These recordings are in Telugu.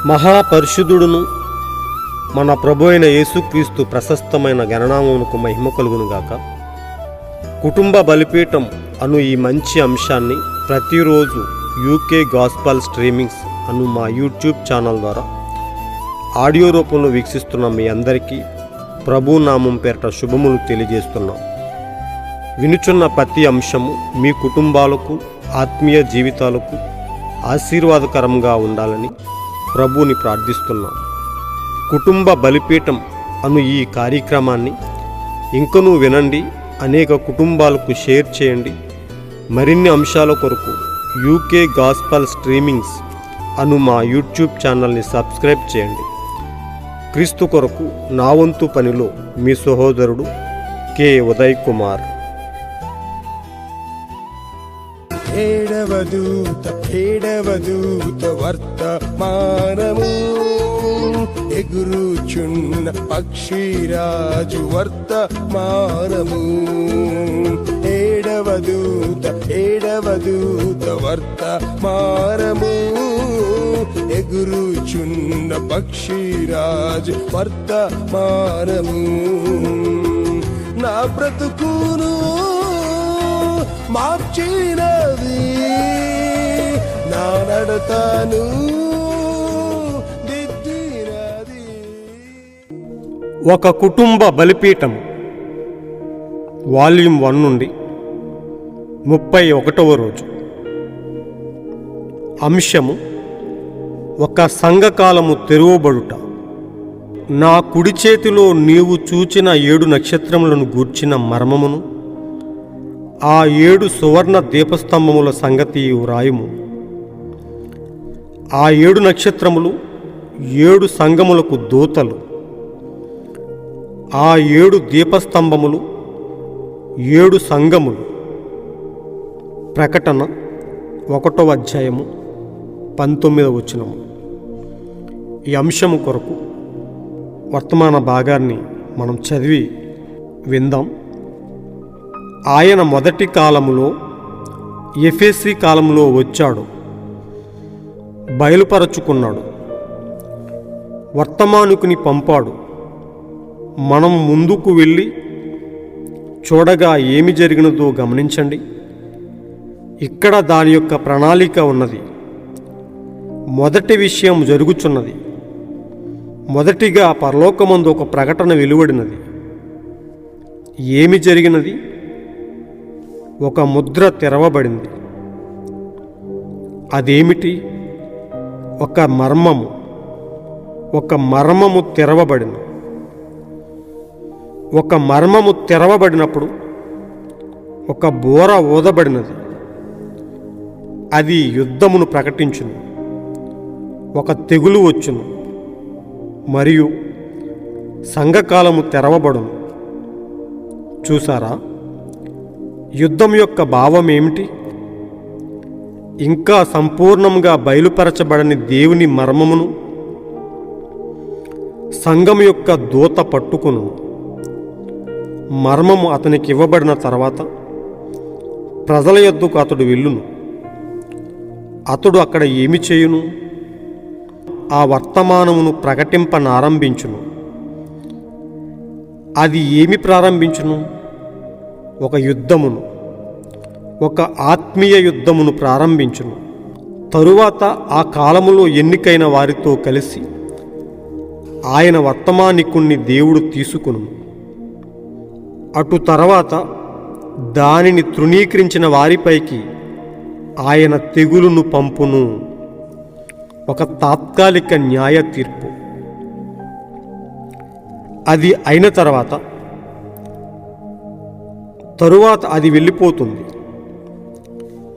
మహాపరిశుద్ధుడును మన ప్రభు అయిన యేసుక్రీస్తు ప్రశస్తమైన గణనామమునకు మహిమ కలుగునుగాక. కుటుంబ బలిపీఠం అను ఈ మంచి అంశాన్ని ప్రతిరోజు యూకే గాస్పల్ స్ట్రీమింగ్స్ అను మా యూట్యూబ్ ఛానల్ ద్వారా ఆడియో రూపంలో వీక్షిస్తున్న మీ అందరికీ ప్రభు నామం పేరిట శుభములు తెలియజేస్తున్నాం. వినుచున్న ప్రతి అంశము మీ కుటుంబాలకు ఆత్మీయ జీవితాలకు ఆశీర్వాదకరంగా ఉండాలని ప్రభువుని ప్రార్థిస్తున్నాం. కుటుంబ బలిపీఠం అను ఈ కార్యక్రమాన్ని ఇంకనూ వినండి, అనేక కుటుంబాలకు షేర్ చేయండి. మరిన్ని అంశాల కొరకు యూకే గాస్పల్ స్ట్రీమింగ్స్ అను మా యూట్యూబ్ ఛానల్ని సబ్స్క్రైబ్ చేయండి. క్రీస్తు కొరకు నా వంతు పనిలో మీ సహోదరుడు కె ఉదయ్ కుమార్. ఏడవదూత వర్తమానము ఎగురుచున్న పక్షిరాజు వర్తమానము. ఏడవదూత వర్తమానము ఎగురుచున్న పక్షిరాజు వర్తమానము. నా బ్రతుకును మార్చినది, నా నడతను దిద్దినది. ఒక కుటుంబ బలిపీఠం వాల్యూమ్ 1 నుండి 31వ రోజు. అంశము ఒక సంఘకాలము తెరువబడుట. నా కుడి చేతిలో నీవు చూచిన 7 నక్షత్రములను గూర్చిన మర్మమును, ఆ 7 సువర్ణ దీపస్తంభముల సంగతి వ్రాయుము. ఆ 7 నక్షత్రములు 7 సంఘములకు దూతలు. ఆ 7 దీపస్తంభములు 7 సంఘములు. ప్రకటన 1వ అధ్యాయము 19వ వచనము. ఈ అంశము కొరకు వర్తమాన భాగాన్ని మనం చదివి విందాం. ఆయన మొదటి కాలములో ఎఫెసీ కాలంలో వచ్చాడు, బయలుపరచుకున్నాడు, వర్తమానికుని పంపాడు. మనం ముందుకు వెళ్ళి చూడగా ఏమి జరిగినదో గమనించండి. ఇక్కడ దాని యొక్క ప్రణాళిక ఉన్నది. మొదటి విషయం జరుగుచున్నది. మొదటిగా పరలోకమందు ఒక ప్రకటన వెలువడినది. ఏమి జరిగినది? ఒక ముద్ర తెరవబడింది. అదేమిటి? ఒక మర్మము. ఒక మర్మము తెరవబడింది. ఒక మర్మము తెరవబడినప్పుడు ఒక బోర ఊదబడినది. అది యుద్ధమును ప్రకటించును. ఒక తెగులు వచ్చును మరియు సంఘకాలము తెరవబడును. చూసారా? యుద్ధం యొక్క భావం ఏమిటి? ఇంకా సంపూర్ణంగా బయలుపరచబడని దేవుని మర్మమును సంఘం యొక్క దూత పట్టుకును. మర్మము అతనికి ఇవ్వబడిన తర్వాత ప్రజల యొద్దకు అతడు వెళ్ళును. అతడు అక్కడ ఏమి చేయును? ఆ వర్తమానమును ప్రకటింపనారంభించును. అది ఏమి ప్రారంభించును? ఒక యుద్ధమును, ఒక ఆత్మీయ యుద్ధమును ప్రారంభించును. తరువాత ఆ కాలములో ఎన్నికైన వారితో కలిసి ఆయన వర్తమానికుణ్ణి దేవుడు తీసుకును. అటు తర్వాత దానిని తృణీకరించిన వారిపైకి ఆయన తెగులును పంపును. ఒక తాత్కాలిక న్యాయ తీర్పు. అది అయిన తరువాత అది వెళ్ళిపోతుంది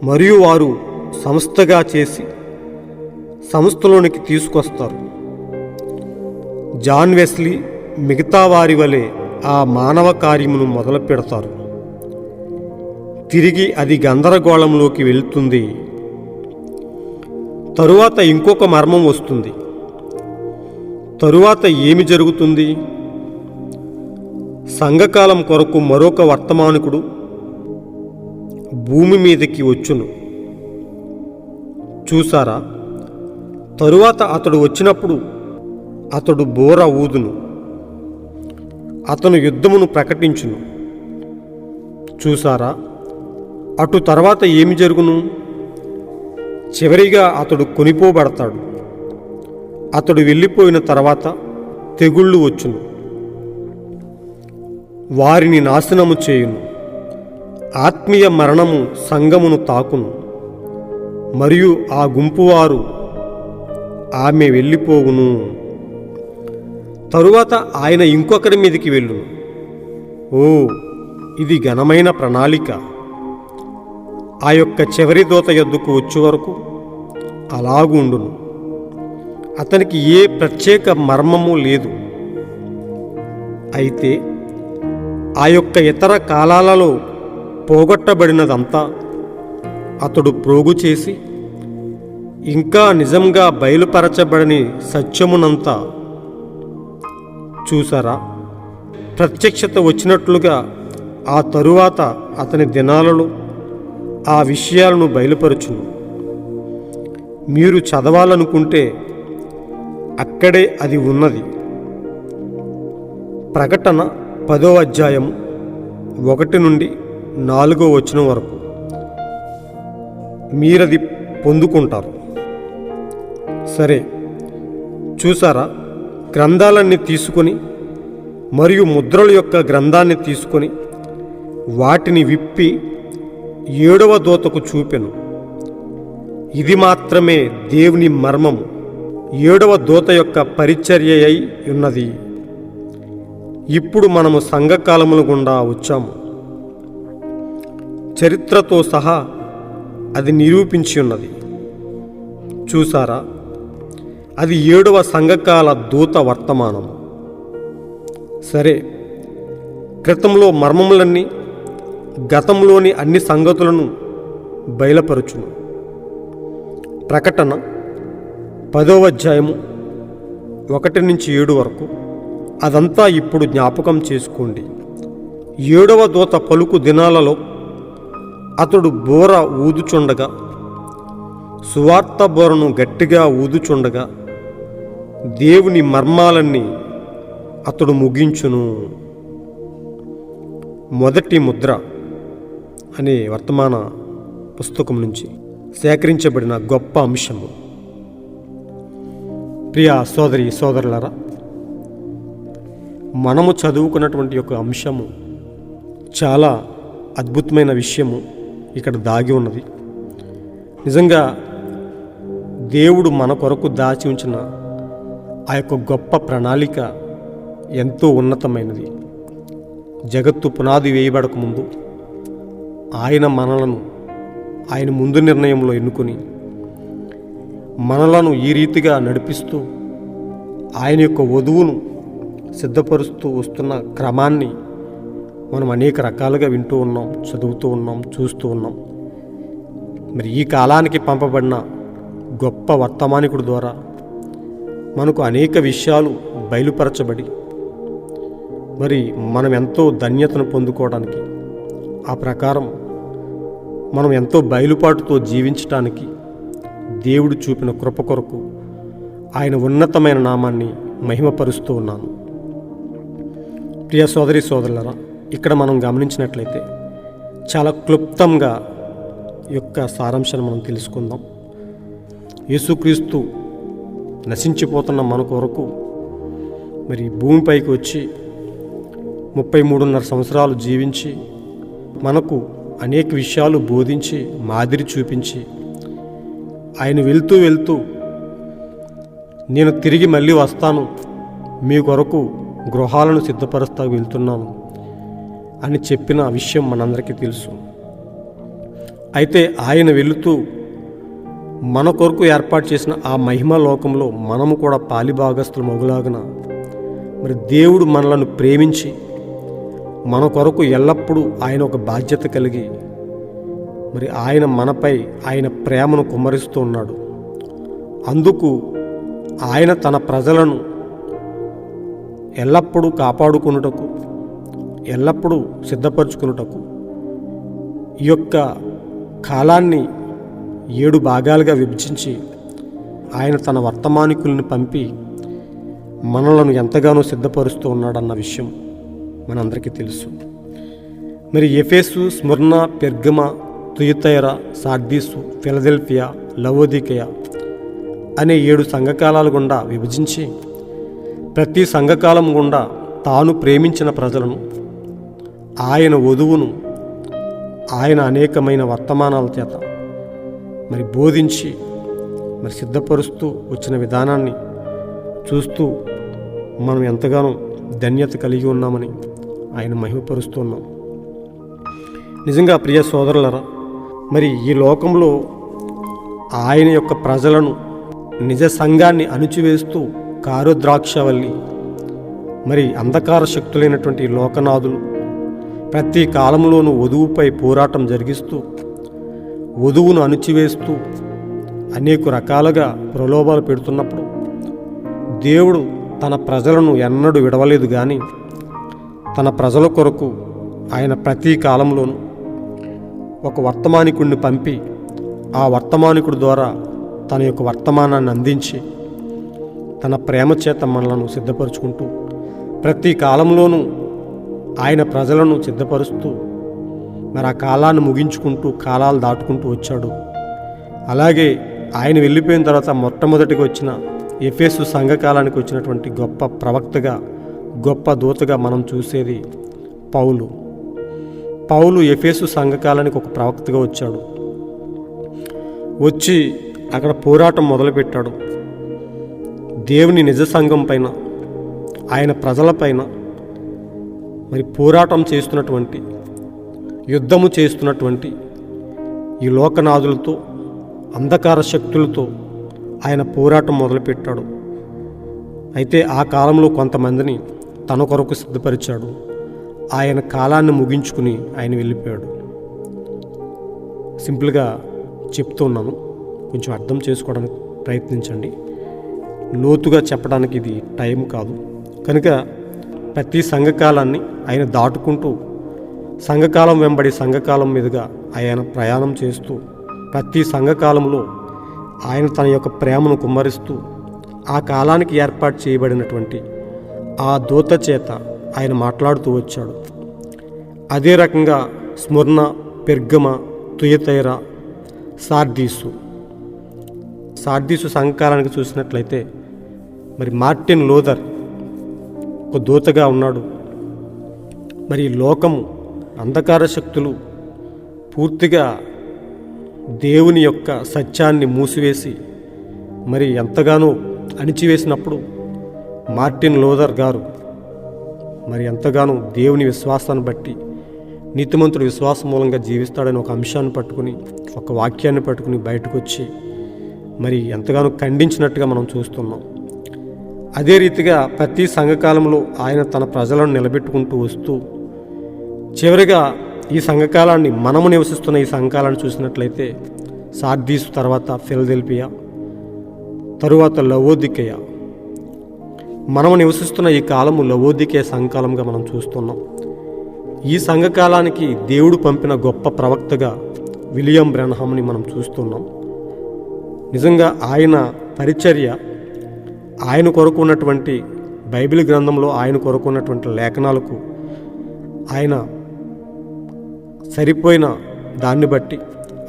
మరియు వారు సంస్థగా చేసి సంస్థలోనికి తీసుకొస్తారు. జాన్ వెస్లీ మిగతా వారి వలె ఆ మానవ కార్యమును మొదలు పెడతారు. తిరిగి అది గందరగోళంలోకి వెళ్తుంది. తరువాత ఇంకొక మర్మం వస్తుంది. తరువాత ఏమి జరుగుతుంది? సంఘకాలం కొరకు మరొక వర్తమానికుడు భూమి మీదకి వచ్చును. చూసారా? తరువాత అతడు వచ్చినప్పుడు అతడు బోర ఊదును, అతను యుద్ధమును ప్రకటించును. చూసారా, అటు తర్వాత ఏమి జరుగును? చివరిగా అతడు కొనిపోబడతాడు. అతడు వెళ్ళిపోయిన తర్వాత తెగుళ్ళు వచ్చును, వారిని నాశనము చేయును. ఆత్మీయ మరణము సంఘమును తాకును, మరియు ఆ గుంపువారు ఆమె వెళ్ళిపోవును. తరువాత ఆయన ఇంకొకరి మీదికి వెళ్ళును. ఓ, ఇది ఘనమైన ప్రణాళిక. ఆ యొక్క చివరి దూత యొద్దకు వచ్చే వరకు అలాగూ ఉండును. అతనికి ఏ ప్రత్యేక మర్మము లేదు. అయితే ఆ యొక్క ఇతర కాలాలలో పోగొట్టబడినదంతా అతడు ప్రోగు చేసి ఇంకా నిజంగా బయలుపరచబడని సత్యమునంతా, చూసారా, ప్రత్యక్షత వచ్చినట్లుగా ఆ తరువాత అతని దినాలలో ఆ విషయాలను బయలుపరచును. మీరు చదవాలనుకుంటే అక్కడే అది ఉన్నది. ప్రకటన 10వ అధ్యాయము 1 నుండి 4వ వచనం వరకు మీరది పొందుకుంటారు. సరే, చూసారా, గ్రంథాలన్నీ తీసుకొని మరియు ముద్రల యొక్క గ్రంథాన్ని తీసుకొని వాటిని విప్పి 7వ దూతకు చూపెను. ఇది మాత్రమే దేవుని మర్మము 7వ దూత యొక్క పరిచర్య అయి ఉన్నది. ఇప్పుడు మనము సంఘకాలముల గుండా వచ్చాము. చరిత్రతో సహా అది నిరూపించి ఉన్నది. చూసారా, అది 7వ సంఘకాల దూత వర్తమానం. సరే, క్రితంలో మర్మములన్నీ గతంలోని అన్ని సంగతులను బయలుపరచును. ప్రకటన 10వ అధ్యాయము 1 నుంచి 7 వరకు అదంతా ఇప్పుడు జ్ఞాపకం చేసుకోండి. 7వ దూత పలుకు దినాలలో అతడు బోర ఊదుచుండగా, సువార్త బోరను గట్టిగా ఊదుచుండగా దేవుని మర్మాలన్నీ అతడు ముగించును. మొదటి ముద్ర అనే వర్తమాన పుస్తకం నుంచి సేకరించబడిన గొప్ప అంశము. ప్రియ సోదరి సోదరులారా, మనము చదువుకున్నటువంటి యొక్క అంశము చాలా అద్భుతమైన విషయము ఇక్కడ దాగి ఉన్నది. నిజంగా దేవుడు మన కొరకు దాచి ఉంచిన ఆ యొక్క గొప్ప ప్రణాళిక ఎంతో ఉన్నతమైనది. జగత్తు పునాది వేయబడకముందు ఆయన మనలను ఆయన ముందు నిర్ణయంలో ఎన్నుకొని మనలను ఈ రీతిగా నడిపిస్తూ ఆయన యొక్క వధువును సిద్ధపరుస్తూ వస్తున్న క్రమాన్ని మనం అనేక రకాలుగా వింటూ ఉన్నాం, చదువుతూ ఉన్నాం, చూస్తూ ఉన్నాం. మరి ఈ కాలానికి పంపబడిన గొప్ప వర్తమానికుడి ద్వారా మనకు అనేక విషయాలు బయలుపరచబడి మరి మనం ఎంతో ధన్యతను పొందుకోవడానికి, ఆ ప్రకారం మనం ఎంతో బయలుపాటుతో జీవించటానికి దేవుడు చూపిన కృప కొరకు ఆయన ఉన్నతమైన నామాన్ని మహిమపరుస్తూ ఉన్నాను. ప్రియ సోదరి సోదరులారా, ఇక్కడ మనం గమనించినట్లయితే చాలా క్లుప్తంగా యొక్క సారాంశాన్ని మనం తెలుసుకుందాం. యేసుక్రీస్తు నశించిపోతున్న మన కొరకు మరి భూమిపైకి వచ్చి 33.5 సంవత్సరాలు జీవించి మనకు అనేక విషయాలు బోధించి మాదిరి చూపించి ఆయన వెళ్తూ వెళ్తూ నేను తిరిగి మళ్ళీ వస్తాను, మీ కొరకు గృహాలను సిద్ధపరుస్తా వెళ్తున్నాను అని చెప్పిన విషయం మనందరికీ తెలుసు. అయితే ఆయన వెళుతూ మన కొరకు ఏర్పాటు చేసిన ఆ మహిమ లోకంలో మనము కూడా పాలిభాగస్తులు మగులాగున మరి దేవుడు మనలను ప్రేమించి మన కొరకు ఎల్లప్పుడూ ఆయన ఒక బాధ్యత కలిగి మరి ఆయన మనపై ఆయన ప్రేమను కుమ్మరిస్తూ ఉన్నాడు. అందుకు ఆయన తన ప్రజలను ఎల్లప్పుడూ కాపాడుకొనుటకు, ఎల్లప్పుడూ సిద్ధపరచుకొనుటకు ఈ యొక్క కాలాన్ని 7 భాగాలుగా విభజించి ఆయన తన వర్తమానికుల్ని పంపి మనలను ఎంతగానో సిద్ధపరుస్తూ ఉన్నాడన్న విషయం మనందరికీ తెలుసు. మరి Ephesus, Smyrna, Pergamum, Thyatira, Sardis, Philadelphia, Laodicea అనే 7 సంఘకాలాల గుండా విభజించి ప్రతి సంఘకాలం గుండా తాను ప్రేమించిన ప్రజలను, ఆయన వధువును ఆయన అనేకమైన వర్తమానాల చేత మరి బోధించి మరి సిద్ధపరుస్తూ వచ్చిన విధానాన్ని చూస్తూ మనం ఎంతగానో ధన్యత కలిగి ఉన్నామని ఆయన మహిమపరుస్తూ ఉన్నాం. నిజంగా ప్రియ సోదరులరా, మరి ఈ లోకంలో ఆయన యొక్క ప్రజలను, నిజ సంఘాన్ని అణిచివేస్తూ కారుద్రాక్షవల్లి మరి అంధకార శక్తులైనటువంటి లోకనాథులు ప్రతి కాలంలోనూ వధువుపై పోరాటం జరిగిస్తూ వధువును అణిచివేస్తూ అనేక రకాలుగా ప్రలోభాలు పెడుతున్నప్పుడు దేవుడు తన ప్రజలను ఎన్నడూ విడవలేదు. కానీ తన ప్రజల కొరకు ఆయన ప్రతి కాలంలోనూ ఒక వర్తమానికుడిని పంపి ఆ వర్తమానికుడి ద్వారా తన యొక్క వర్తమానాన్ని అందించి తన ప్రేమ చేత మనలను సిద్ధపరుచుకుంటూ ప్రతి కాలంలోనూ ఆయన ప్రజలను సిద్ధపరుస్తూ మరి ఆ కాలాన్ని ముగించుకుంటూ కాలాలు దాటుకుంటూ వచ్చాడు. అలాగే ఆయన వెళ్ళిపోయిన తర్వాత మొట్టమొదటిగా వచ్చిన ఎఫెసు సంఘకాలానికి వచ్చినటువంటి గొప్ప ప్రవక్తగా, గొప్ప దూతగా మనం చూసేది పౌలు ఎఫెసు సంఘకాలానికి ఒక ప్రవక్తగా వచ్చాడు. వచ్చి అక్కడ పోరాటం మొదలుపెట్టాడు. దేవుని నిజ సంఘం పైన, ఆయన ప్రజలపైన మరి పోరాటం చేస్తున్నటువంటి, యుద్ధము చేస్తున్నటువంటి ఈ లోకనాథులతో, అంధకార శక్తులతో ఆయన పోరాటం మొదలుపెట్టాడు. అయితే ఆ కాలంలో కొంతమందిని తన కొరకు సిద్ధపరిచాడు. ఆయన కాలాన్ని ముగించుకుని ఆయన వెళ్ళిపోయాడు. సింపుల్గా చెప్తున్నాను, కొంచెం అర్థం చేసుకోవడానికి ప్రయత్నించండి. లోతుగా చెప్పడానికి ఇది టైం కాదు. కనుక ప్రతి సంఘకాలాన్ని ఆయన దాటుకుంటూ సంఘకాలం వెంబడి సంఘకాలం మీదుగా ఆయన ప్రయాణం చేస్తూ ప్రతి సంఘకాలంలో ఆయన తన యొక్క ప్రేమను కుమ్మరిస్తూ ఆ కాలానికి ఏర్పాటు చేయబడినటువంటి ఆ దూత చేత ఆయన మాట్లాడుతూ వచ్చాడు. అదే రకంగా స్ముర్న, పెర్గమ, తుయతైర, సార్దీసు సంఘకాలానికి చూసినట్లయితే మరి మార్టిన్ లూథర్ ఒక దూతగా ఉన్నాడు. మరి లోకము, అంధకార శక్తులు పూర్తిగా దేవుని యొక్క సత్యాన్ని మూసివేసి మరి ఎంతగానో అణిచివేసినప్పుడు మార్టిన్ లూథర్ గారు మరి ఎంతగానో దేవుని విశ్వాసాన్ని బట్టి నీతిమంతుడు విశ్వాసం మూలంగా జీవిస్తాడని ఒక అంశాన్ని పట్టుకుని, ఒక వాక్యాన్ని పట్టుకుని బయటకు వచ్చి మరి ఎంతగానో ఖండించినట్టుగా మనం చూస్తున్నాం. అదే రీతిగా ప్రతి సంఘకాలంలో ఆయన తన ప్రజలను నిలబెట్టుకుంటూ వస్తూ చివరిగా ఈ సంఘకాలాన్ని, మనము నివసిస్తున్న ఈ సంఘకాలాన్ని చూసినట్లయితే సార్దీసు తర్వాత ఫిలదెల్ఫియా, తరువాత లవోదికయ. మనము నివసిస్తున్న ఈ కాలము లవోదికయ సంఘకాలంగా మనం చూస్తున్నాం. ఈ సంఘకాలానికి దేవుడు పంపిన గొప్ప ప్రవక్తగా విలియం బ్రెన్హామ్ని మనం చూస్తున్నాం. నిజంగా ఆయన పరిచర్య, ఆయన కొరకు ఉన్నటువంటి బైబిల్ గ్రంథంలో ఆయన కొరకు ఉన్నటువంటి లేఖనాలకు ఆయన సరిపోయిన దాన్ని బట్టి,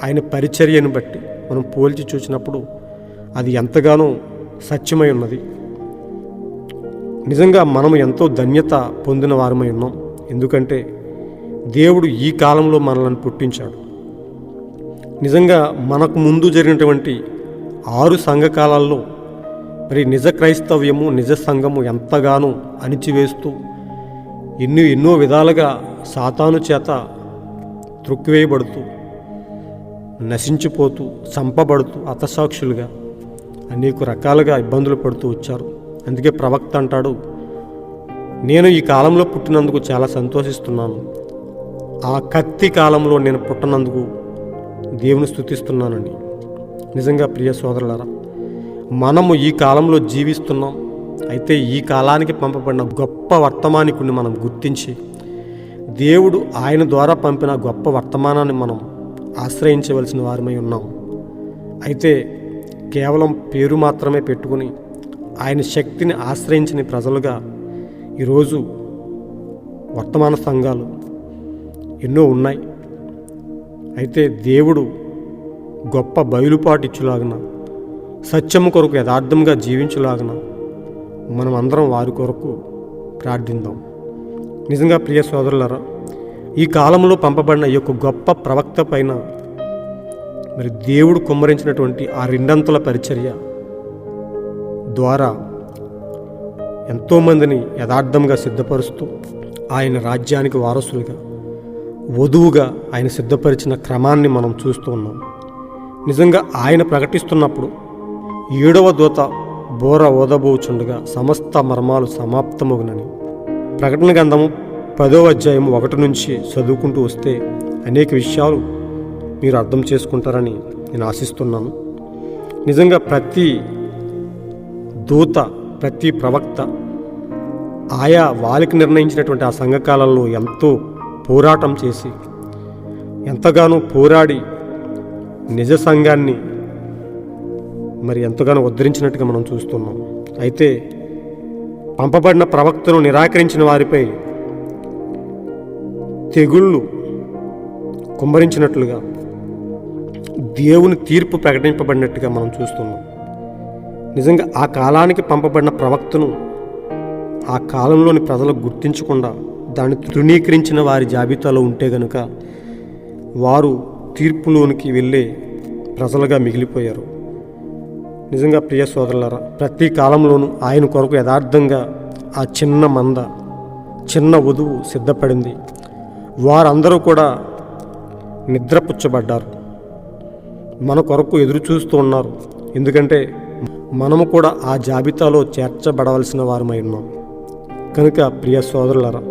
ఆయన పరిచర్యను బట్టి మనం పోల్చి చూసినప్పుడు అది ఎంతగానో సత్యమై ఉన్నది. నిజంగా మనము ఎంతో ధన్యత పొందిన వారమై ఉన్నాం. ఎందుకంటే దేవుడు ఈ కాలంలో మనల్ని పుట్టించాడు. నిజంగా మనకు ముందు జరిగినటువంటి 6 సంఘకాలాల్లో మరి నిజ క్రైస్తవ్యము, నిజ సంఘము ఎంతగానో అణిచివేస్తూ ఎన్నో విధాలుగా సాతాను చేత త్రొక్కివేయబడుతూ, నశించిపోతూ, చంపబడుతూ, హతసాక్షులుగా అనేక రకాలుగా ఇబ్బందులు పడుతూ వచ్చారు. అందుకే ప్రవక్త అంటాడు, నేను ఈ కాలంలో పుట్టినందుకు చాలా సంతోషిస్తున్నాను, ఆ కత్తి కాలంలో నేను పుట్టినందుకు దేవుని స్తుతిస్తున్నానని. నిజంగా ప్రియ సోదరులారా, మనము ఈ కాలంలో జీవిస్తున్నాం. అయితే ఈ కాలానికి పంపబడిన గొప్ప వర్తమానికుడిని మనం గుర్తించి దేవుడు ఆయన ద్వారా పంపిన గొప్ప వర్తమానాన్ని మనం ఆశ్రయించవలసిన వారమై ఉన్నాం. అయితే కేవలం పేరు మాత్రమే పెట్టుకుని ఆయన శక్తిని ఆశ్రయించిన ప్రజలుగా ఈరోజు వర్తమాన సంఘాలు ఎన్నో ఉన్నాయి. అయితే దేవుడు గొప్ప బయలుపాటు ఇచ్చులాగన, సత్యము కొరకు యథార్థంగా జీవించులాగన మనం అందరం వారి కొరకు ప్రార్థిద్దాం. నిజంగా ప్రియ సోదరులారా, ఈ కాలంలో పంపబడిన ఈ యొక్క గొప్ప ప్రవక్త పైన మరి దేవుడు కుమ్మరించినటువంటి ఆ రెండంతల పరిచర్య ద్వారా ఎంతోమందిని యథార్థంగా సిద్ధపరుస్తూ ఆయన రాజ్యానికి వారసులుగా, వధువుగా ఆయన సిద్ధపరిచిన క్రమాన్ని మనం చూస్తూ ఉన్నాం. నిజంగా ఆయన ప్రకటిస్తున్నప్పుడు 7వ దూత బోర ఓదబోచుండగా సమస్త మర్మాలు సమాప్తమగునని ప్రకటన గ్రంథము 10వ అధ్యాయం 1 నుంచి చదువుకుంటూ వస్తే అనేక విషయాలు మీరు అర్థం చేసుకుంటారని నేను ఆశిస్తున్నాను. నిజంగా ప్రతి దూత, ప్రతి ప్రవక్త ఆయా వాళ్ళకి నిర్ణయించినటువంటి ఆ సంఘకాలంలో ఎంతో పోరాటం చేసి, ఎంతగానో పోరాడి నిజ సంఘాన్ని మరి ఎంతగానో ఉద్ధరించినట్టుగా మనం చూస్తున్నాం. అయితే పంపబడిన ప్రవక్తను నిరాకరించిన వారిపై తెగుళ్ళు కుమ్మరించినట్లుగా దేవుని తీర్పు ప్రకటింపబడినట్టుగా మనం చూస్తున్నాం. నిజంగా ఆ కాలానికి పంపబడిన ప్రవక్తను ఆ కాలంలోని ప్రజలు గుర్తించకుండా దాన్ని తృణీకరించిన వారి జాబితాలో ఉంటే గనుక వారు తీర్పులోనికి వెళ్ళే ప్రజలుగా మిగిలిపోయారు. నిజంగా ప్రియ సోదరులారా, ప్రతి కాలంలోనూ ఆయన కొరకు యథార్థంగా ఆ చిన్న మంద, చిన్న వధువు సిద్ధపడింది. వారందరూ కూడా నిద్రపుచ్చబడ్డారు, మన కొరకు ఎదురు చూస్తూ ఉన్నారు. ఎందుకంటే మనము కూడా ఆ జాబితాలో చేర్చబడవలసిన వారమై ఉన్నాం. కనుక ప్రియ సోదరులారా,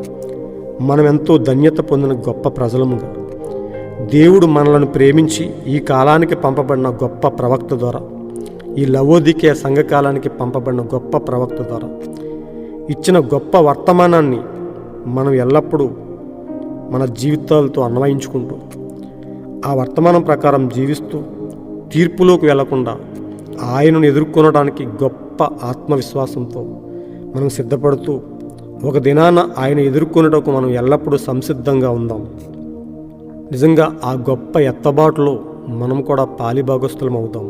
మనం ఎంతో ధన్యత పొందిన గొప్ప ప్రజలముగా దేవుడు మనలను ప్రేమించి ఈ కాలానికి పంపబడిన గొప్ప ప్రవక్త ద్వారా, ఈ లవోదికీయ సంఘకాలానికి పంపబడిన గొప్ప ప్రవక్త ద్వారా ఇచ్చిన గొప్ప వర్తమానాన్ని మనం ఎల్లప్పుడూ మన జీవితాలతో అన్వయించుకుంటూ ఆ వర్తమానం ప్రకారం జీవిస్తూ తీర్పులోకి వెళ్లకుండా ఆయనను ఎదుర్కొనడానికి గొప్ప ఆత్మవిశ్వాసంతో మనం సిద్ధపడుతూ ఒక దినాన ఆయన ఎదుర్కొనుటకు మనం ఎల్లప్పుడూ సంసిద్ధంగా ఉందాం. నిజంగా ఆ గొప్ప ఎత్తబాటులో మనం కూడా పాలిభాగస్తులం అవుతాం.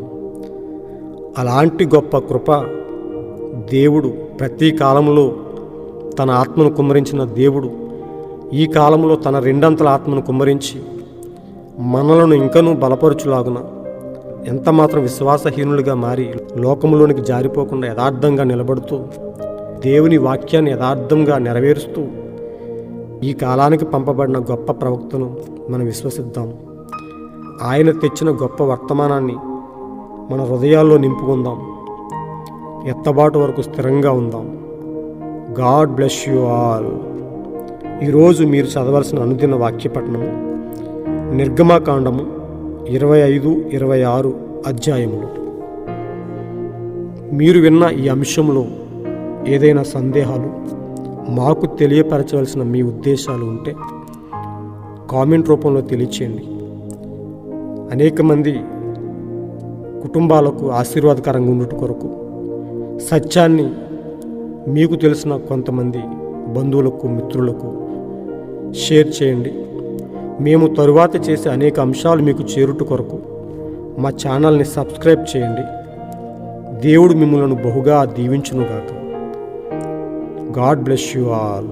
అలాంటి గొప్ప కృప దేవుడు ప్రతి కాలంలో తన ఆత్మను కుమ్మరించిన దేవుడు ఈ కాలంలో తన రెండంతల ఆత్మను కుమ్మరించి మనలను ఇంకనూ బలపరుచులాగున ఎంత మాత్రం విశ్వాసహీనులుగా మారి లోకంలోనికి జారిపోకుండా యథార్థంగా నిలబడుతూ దేవుని వాక్యాన్ని యథార్థంగా నెరవేరుస్తూ ఈ కాలానికి పంపబడిన గొప్ప ప్రవక్తను మనం విశ్వసిద్దాం. ఆయన తెచ్చిన గొప్ప వర్తమానాన్ని మన హృదయాల్లో నింపుకుందాం. ఎత్తబాటు వరకు స్థిరంగా ఉందాం. God bless you all. ఈరోజు మీరు చదవాల్సిన అనుదిన వాక్యపట్నము నిర్గమకాండము 25-26 అధ్యాయములు. మీరు విన్న ఈ అంశంలో ఏదైనా సందేహాలు, మాకు తెలియపరచవలసిన మీ ఉద్దేశాలు ఉంటే కామెంట్ రూపంలో తెలియచేయండి. అనేక మంది కుటుంబాలకు ఆశీర్వాదకరంగా ఉండుట కొరకు సత్యాన్ని మీకు తెలిసిన కొంతమంది బంధువులకు, మిత్రులకు షేర్ చేయండి. మేము తరువాత చేసే అనేక అంశాలు మీకు చేరుట కొరకు మా ఛానల్ని సబ్స్క్రైబ్ చేయండి. దేవుడు మిమ్మల్ని బహుగా దీవించునుగాక. God bless you all.